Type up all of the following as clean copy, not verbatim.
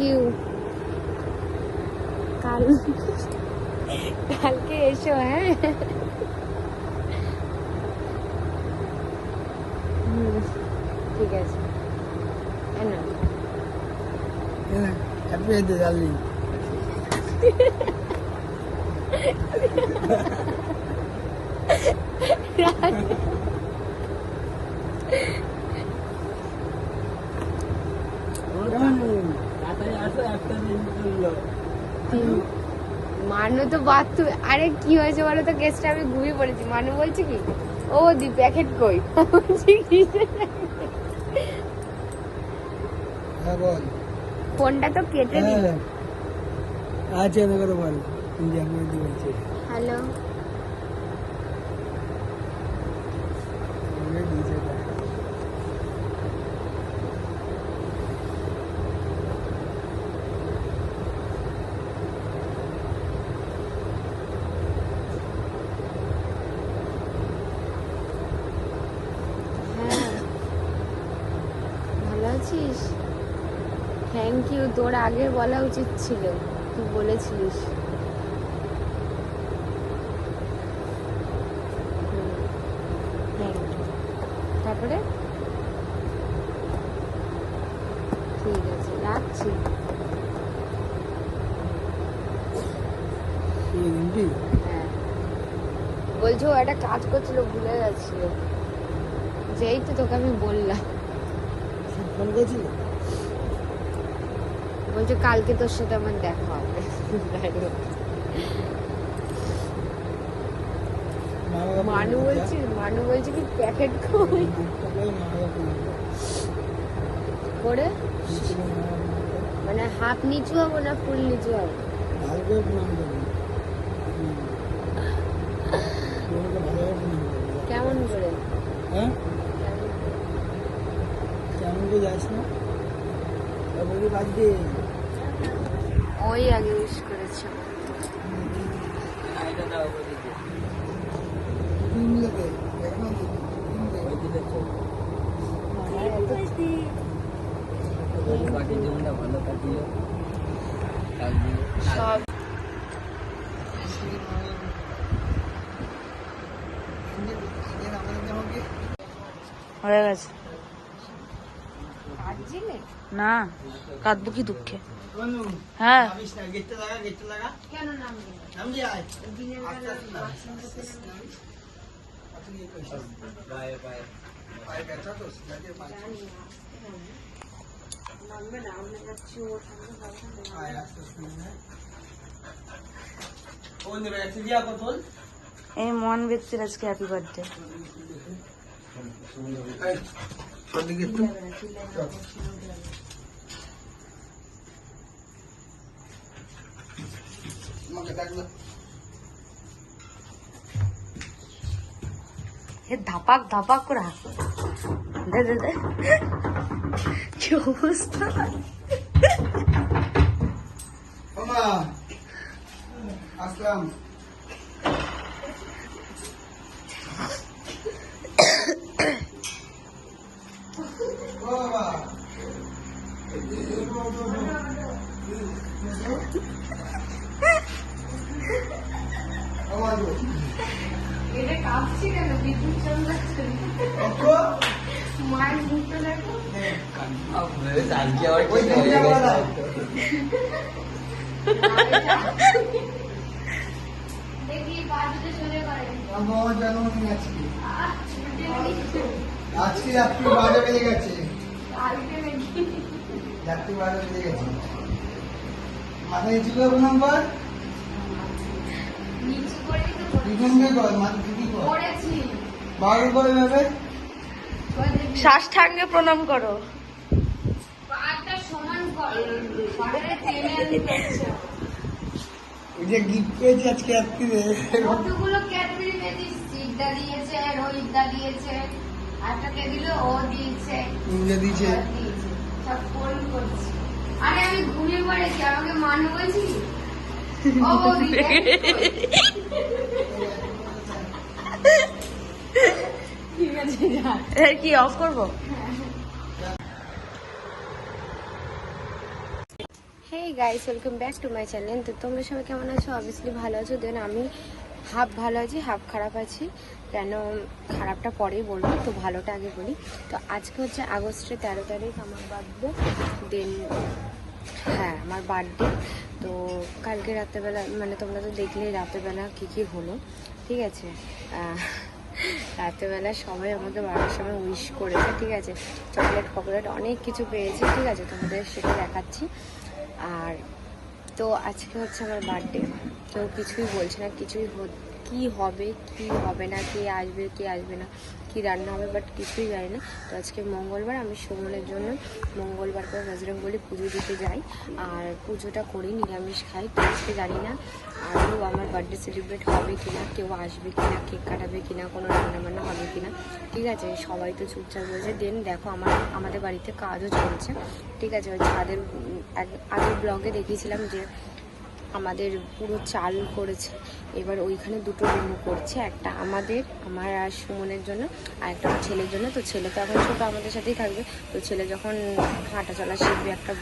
You. কালকে এসো। হ্যাঁ ঠিক আছে। Happy birthday darling. মানু তো বাথরুম। আরে কি হয়েছে বলো তো, কেসটা আমি ঘুমিয়ে পড়েছি। মানু বলছে কি, ও দি প্যাকেট কই। হ্যাঁ বল। ফোনটা তো কেটে দিল। আচ্ছা আমি কথা বল। ইন্ডিয়া আমি বলছি। হ্যালো। থ্যাংক ইউ, তোর আগে বলা উচিত ছিল, তুই বলেছিলিস। তারপরে ঠিক আছে, রাখছি। হ্যাঁ বলছো ও একটা কাজ করছিল, ভুলে যাচ্ছিল। যেই তো তোকে আমি বললাম। ফোন করেছিল, বলছে কালকে তোর সাথে আমার দেখা হবে। মানু বলছে কি প্যাকেট করে, মানে হাফ নিচু হবো না ফুল নিচু হবো? কেমন করে? হ্যাঁ কেমন করে যাস না? ওই আগে উইশ করেছে। সব হয়ে গেছে না, কাঁদবো কি দুঃখে। হ্যাঁ এই মন ব্যক্তির আজকে হ্যাপি বার্থডে। ধাপাক ধাপাক করে হাসো। দে দে দে, কি অবস্থা। আসলাম। এটা কাঁপছি কেন? বিদ্যুৎ চমকাচ্ছে। মায়ের মুখটা দেখো। দেখি বাজুতে চলে গেলে আমার জন্মদিন আজকে। আজকে রাত্রি 12 বেজে গেছে। রাত্রি 12 বেজে গেছে। মাথায় নিচু করে প্রণাম কর। নিচু করে কর, মাথা ঢুকি কর। করেছি। বারো করে ভেবে সাষ্টাঙ্গে প্রণাম করো। পাটা সমান করো। পাটা টেনে আনতে হচ্ছে। ওই যে গিফট পেয়েছি আজকে রাত্রিরে। কতগুলো ক্যাডবেরি পেয়েছি। সিদ্ধা দিয়েছে, রোহিতদা দিয়েছে, একটা কে দিল, ও দিয়েছে, নিঞ্জা দিয়েছে। সব ফোন করছি। আরে আমি ঘুমিয়ে পড়েছি, আমাকে মানু বলছি ও বৌদি ঠিক আছে যা। কি অফ করবো? Hey guys, welcome back to my channel. তো তোমরা সবাই কেমন আছো? অবভিয়াসলি ভালো আছো। দেন আমি হাফ ভালো আছি, হাফ খারাপ আছি। কেন খারাপটা পরেই বলবো, তো ভালোটা আগে বলি। তো আজকে হচ্ছে আগস্টের 13 তারিখ, আমার বার্থডে। দেন হ্যাঁ, আমার বার্থডে। তো কালকে রাত্রেবেলা, মানে তোমরা তো দেখলেই রাত্রেবেলা কী হলো, ঠিক আছে। রাত্রেবেলা সবাই আমাকে 12টার সময় উইশ করেছে, ঠিক আছে। চকলেট ফকলেট অনেক কিছু পেয়েছি, ঠিক আছে, তোমাদের সেটা দেখাচ্ছি। আর তো আজকে হচ্ছে আমার বার্থডে, কেউ কিছুই বলছে না, কি হবে কি হবে না, কে আসবে না, কি রান্না হবে, বাট কিছুই জানি না। তো আজকে মঙ্গলবার, আমি সুমনের জন্য মঙ্গলবার করে বজরংবলী পুজো দিতে যাই। আর পুজোটা করি, নিরামিষ খাই। তো আজকে জানি না আরও আমার বার্থডে সেলিব্রেট হবে কিনা, কেউ আসবে কিনা, কেক কাটাবে কিনা, কোনো রান্নাবান্না হবে কিনা, ঠিক আছে। সবাই তো চুপচাপ রয়েছে। দেন দেখো আমাদের বাড়িতে কাজও চলছে, ঠিক আছে। ওই ছাদের আগের ব্লগে দেখিয়েছিলাম যে আমাদের পুরো চাল করেছে। এবার ওইখানে দুটো রুম করছে, একটা আমার আর সুমনের জন্য, আর একটা ছেলের জন্য। তো ছেলে তো এখন ছোটো, আমাদের সাথেই থাকবে। তো ছেলে যখন হাঁটা চলা শিখবে, একটা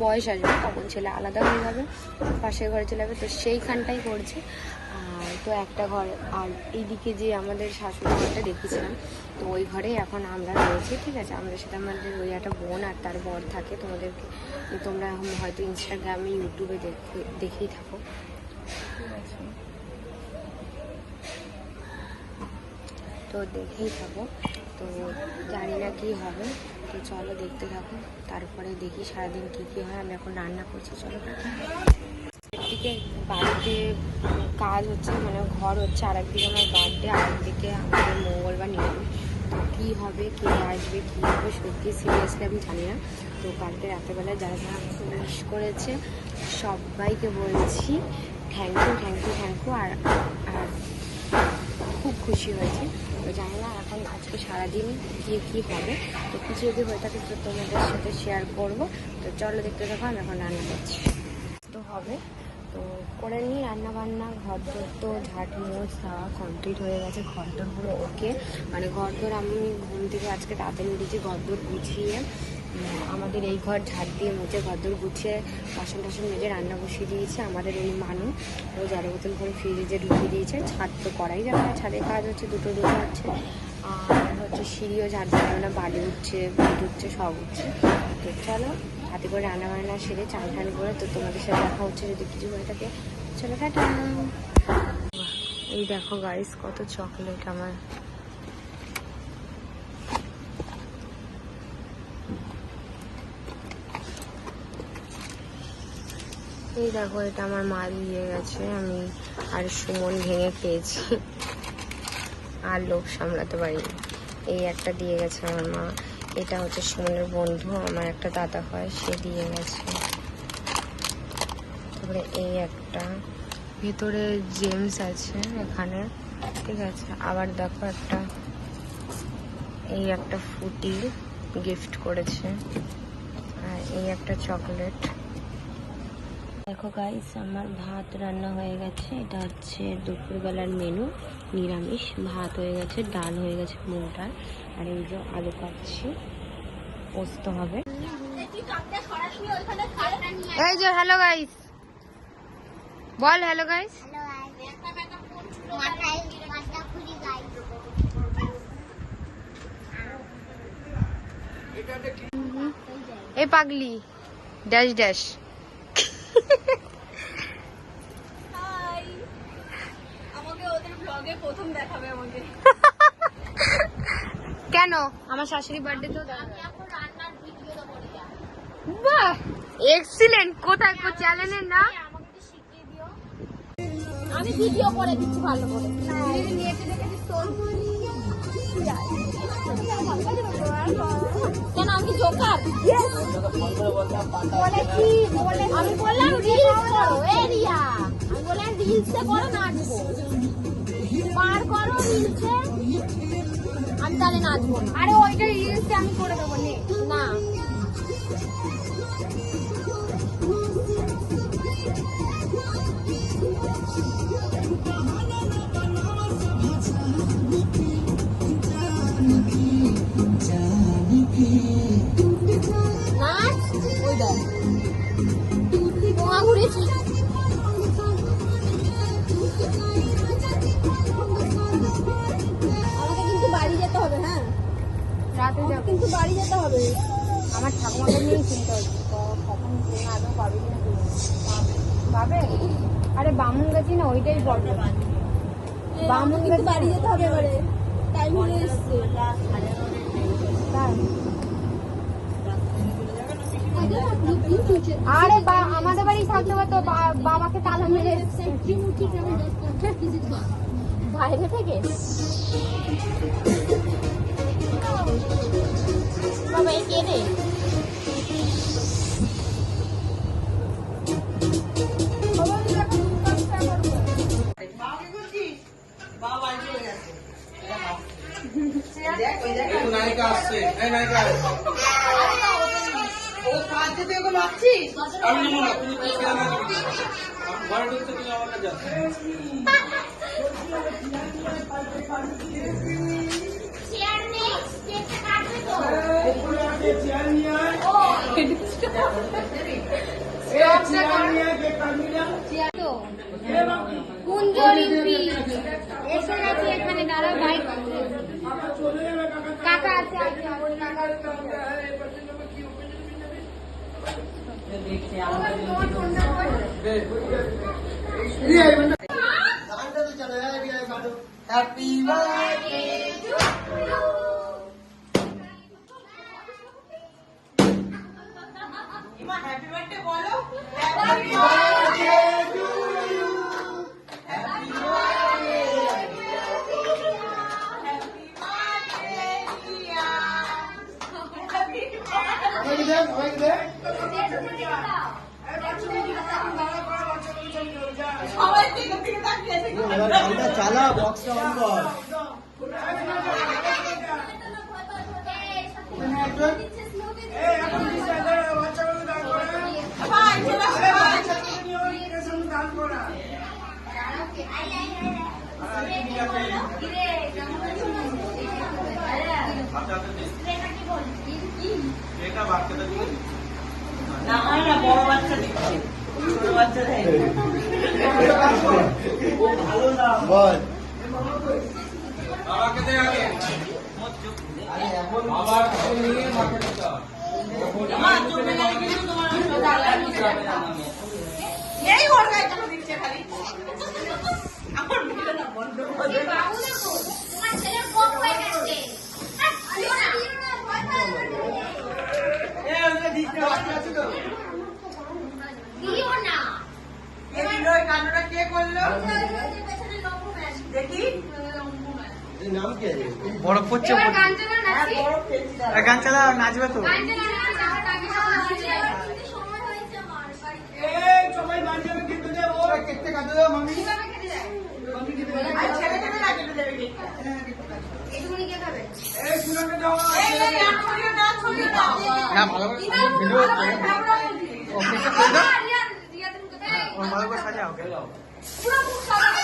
বয়স আসবে, তখন ছেলে আলাদা হয়ে যাবে, পাশের ঘরে চলে যাবে। তো সেইখানটাই করছে। আর তো একটা ঘর, আর এইদিকে যে আমাদের শাশুড়ি ঘরটা দেখেছিলাম, তো ওই ঘরে এখন আমরা রয়েছি, ঠিক আছে। আমাদের সাথে আমাদের ওই একটা বোন আর তার বর থাকে। তোমরা হয়তো ইনস্টাগ্রামে, ইউটিউবে দেখেই থাকো, ঠিক আছে। তো দেখেই থাকো। তো জানি না কী হবে, তো চলো দেখতে থাকো। তারপরে দেখি সারাদিন কী হয়। আমি এখন রান্না করছি, চলো। একদিকে বাড়িতে কাজ হচ্ছে, মানে ঘর হচ্ছে, আর একদিকে আমার বার্থডে, আর একদিকে আমাদের মঙ্গলবার নিরামিষ। তো কী হবে, কে আসবে, কী হবে, সত্যি সিরিয়াসলি আমি জানি না। তো কালকে রাত্রেবেলায় যারা যারা আমাকে উইশ করেছে সবাইকে বলছি থ্যাংক ইউ। আর খুব খুশি হয়েছে। তো জানি না এখন আজকে সারাদিন গিয়ে কী হবে। তো কিছু যদি হয়ে থাকে তো তোমাদের সাথে শেয়ার করবো। তো চলো দেখতে থাকো। আমি এখন রান্না করছি, তো হবে। তো করে নিই রান্নাবান্না, ঘরদোর তো ঝাঁট মোছ দেওয়া কমপ্লিট হয়ে গেছে। ঘরদোর পুরো ওকে, মানে ঘরদোর আমি ঘুম থেকে আজকে তাড়াতাড়ি উঠেছি। ঘরদোর গুছিয়ে, আমাদের এই ঘর ঝাঁট দিয়ে মুছে, ঘরদোর গুছিয়ে, বাসন টাসন মেজে রান্না বসিয়ে দিয়েছে। আমাদের এই মানু ও জল বোতল করে ফ্রিজে ঢুকিয়ে দিয়েছে। ছাদ তো করাই যাবে না, ছাদের কাজ হচ্ছে, দুটো রুম হচ্ছে। আর হচ্ছে সিঁড়িও ঝাঁট দেবে না, বালি উঠছে, ভিট উঠছে, সব উঠছে। তো চলো হাতে করে রান্নাবান্না সেরে চান টান করে তো তোমাদের সাথে দেখা হচ্ছে যদি কিছু হয়ে থাকে। চলো টাটা। এই দেখো গাইস, কত চকলেট আমার। এই দেখো, এটা আমার মা দিয়ে গেছে, আমি আর সুমন ভেঙে খেয়েছি, আর লোভ সামলাতে পারিনি। এই একটা দিয়ে গেছে আমার মা। এটা হচ্ছে সুমনের বন্ধু, আমার একটা দাদা হয়, সে দিয়ে গেছে। তারপরে এই একটা ভেতরে জেমস আছে এখানে, ঠিক আছে। আবার দেখো এই একটা ফুটি গিফট করেছে, আর এই একটা চকলেট। দেখো গাইস, আমার ভাত রান্না হয়ে গেছে। এটা হচ্ছে দুপুরবেলার মেনু, নিরামিষ। ভাত হয়ে গেছে, ডাল হয়ে গেছে, মুগ ডাল। আর এই যে আলু কাটছি, পোস্ত হবে। এই যে হ্যালো গাইস, বল হ্যালো গাইস। এই পাগলি ড্যাশ ড্যাশ। কেন আমার শাশুড়ি বার্থডে তো বাহ, এক্সিলেন্ট। কোথায় চ্যানেলের নাম? আমি ভিডিও করে দিচ্ছি ভালো করে। কেন আমি জোকার? আমি বললাম রিলস করো, এরিয়া আমি বললাম রিলসে করো, নাচবো, পার করো রিলসে, আমি তাহলে নাচবো না। আরে ওইটা রিলসে আমি করে দেবো না। নাচ ওই দেখ দিয়েছি। আমাকে কিন্তু বাড়ি যেতে হবে, হ্যাঁ রাতে যাবো, কিন্তু বাড়ি যেতে হবে। আমার ঠাকুমাকে নিয়েই চিন্তা হচ্ছে কখন ট্রেন আদৌ পাবে কিনা। পাবে? আরে বামুন গেছি না, ওইটাই প্রবলেম। বামুন কিন্তু গেছি বাড়ি যেতে হবে এবারে, টাইম হয়ে এসছে। তাই। আরে আমাদের বাড়ি থাকতে পারতো, বাবাকে তালা মেরে এসছে বাইরে থেকে। বাবা এই কে রে? নায়িকা আসছে, এই নায়িকা ও কাজে তুই ওকে মারছিস? আমি নেবো না, তুমি তো ছেড়ে না দিবি। ঘরে ঢুকতে তুমি আমার কাছে যাচ্ছ। চেয়ার নেই, কেকটা কাটবে তো। চেয়ার নিয়ে আয়। কুঞ্জরিপি এসে গেছে এখানে, দাঁড়া বাইক কাকা আছে হ্যাপি বার্থডে চালা বক্সটা অন কর। না হয় না, বড় বাচ্চা দিচ্ছে, ছোট বাচ্চা দেয়। বল বাবাকে দে আগে। বাবার কাছে নিয়ে মাকে দিতে হবে। আমার চোখে গেলে কিন্তু তোমার এই ওর গায়ে কেন দিচ্ছে খালি? আমার ভিডিও না বন্ধ করে দে। তোমার ছেলে কোপ হয়ে গেছে। দিও না, ভয় পায় না। এ ওকে দিতে বাকি আছে তো। দিও না। এই ভিডিও এই কান্ডটা কে করলো? পেছনে ডকুমেন্ট দেখি। এর নাম কি আছে? বরফ পড়ছে। এবার গান চালা নাচি, বড় ফেলছি দাঁড়া। গান চালা, নাচবে তো। গান চালা নাচি, আমার আগে নাচি। সময় হয়েছে আমার বাড়িতে। এই সবাই বাড়ি যাবে কিন্তু দে ও কেকটা কাটে দাও মামি। কিভাবে খেতে যায়? মামি কেটে দাও। আর ছেলে কেটে না কেটে দেবে কেকটা। এটুকুনি কে খাবে? এই শুনাকে দাও। এই এই আর ছড়িয়ে না ছড়িয়ে দাও। না, ভালো করে ভিডিও হচ্ছে। ওকে করে দাও। রিয়া তুমি কোথায়? ও ভালো করে সাজা, ওকে দাও। পুরো মুখ সাজাবে।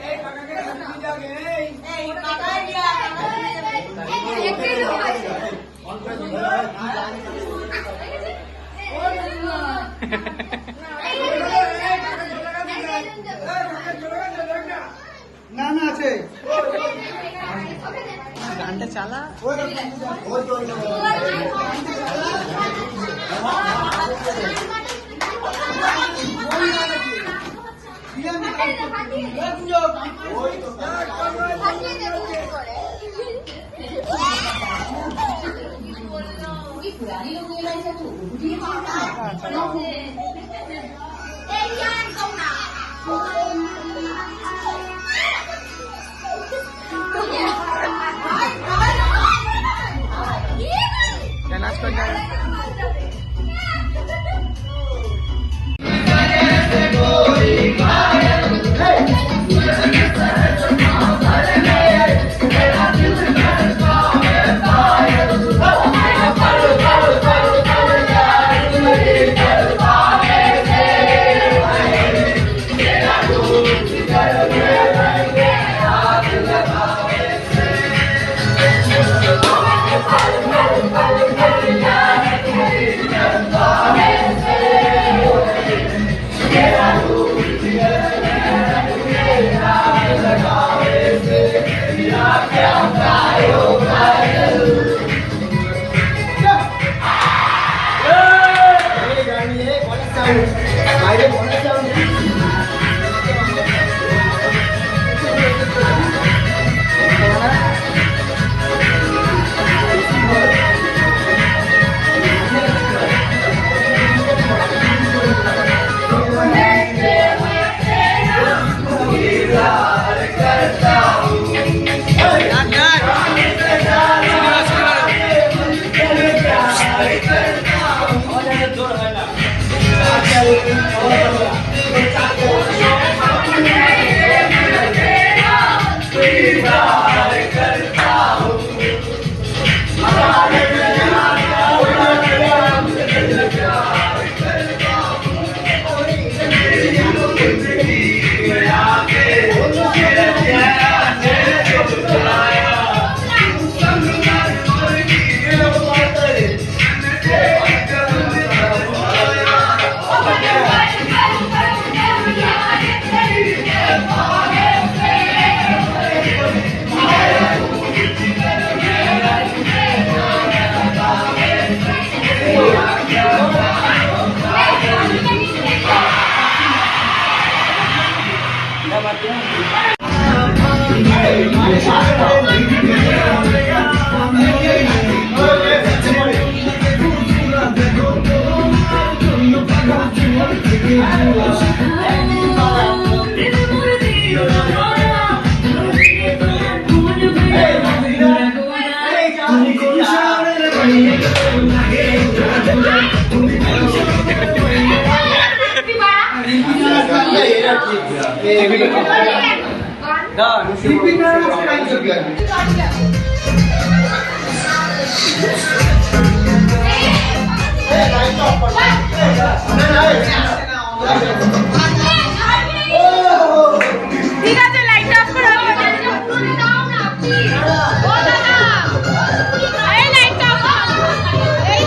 এই কাকাকে নিয়ে যাবে এই। এই কাকাই দিয়া অন করে দিও। না না আছে গানটা চালা। নাচ করে Hey! ঠিক আছে লাইট অফ করো এই লাইট অফ এই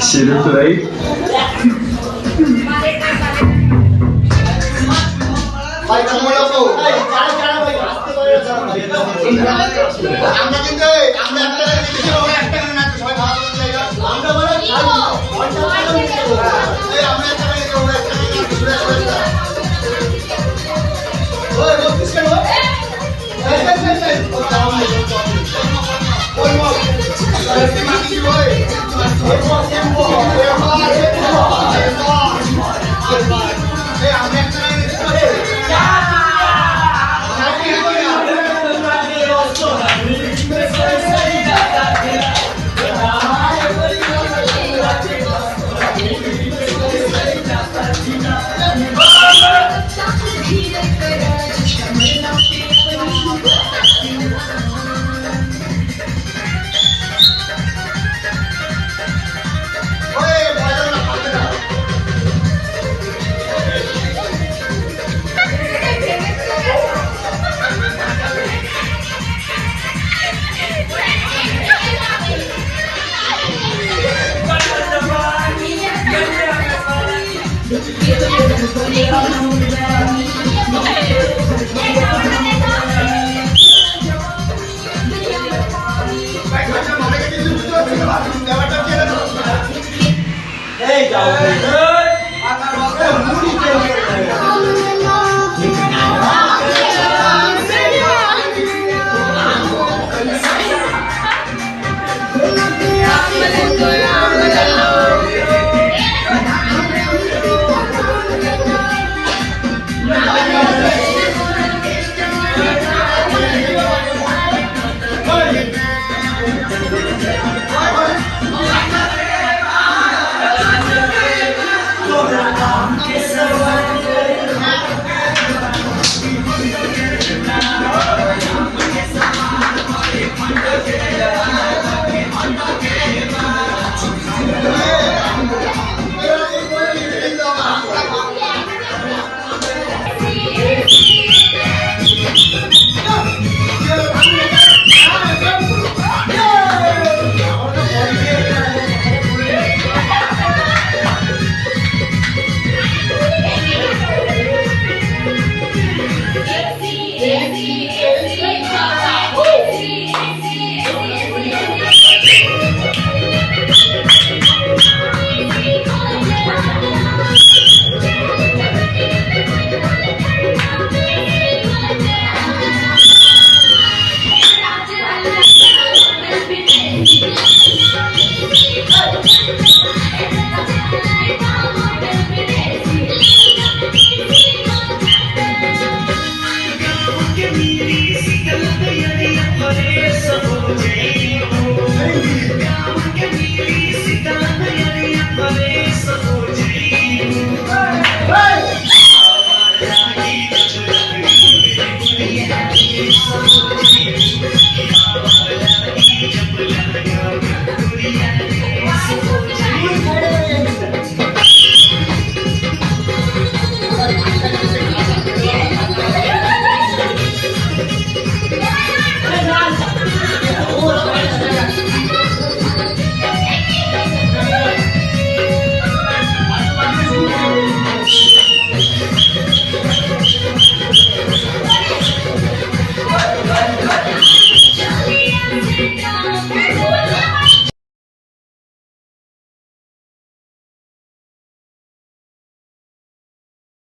Should've played. আমরা কিন্তু আমরা একটা নাচ সবাই ভালো জায়গা আমরা বলে আমরা একটা ওই বলছিস কেন Yes, sir.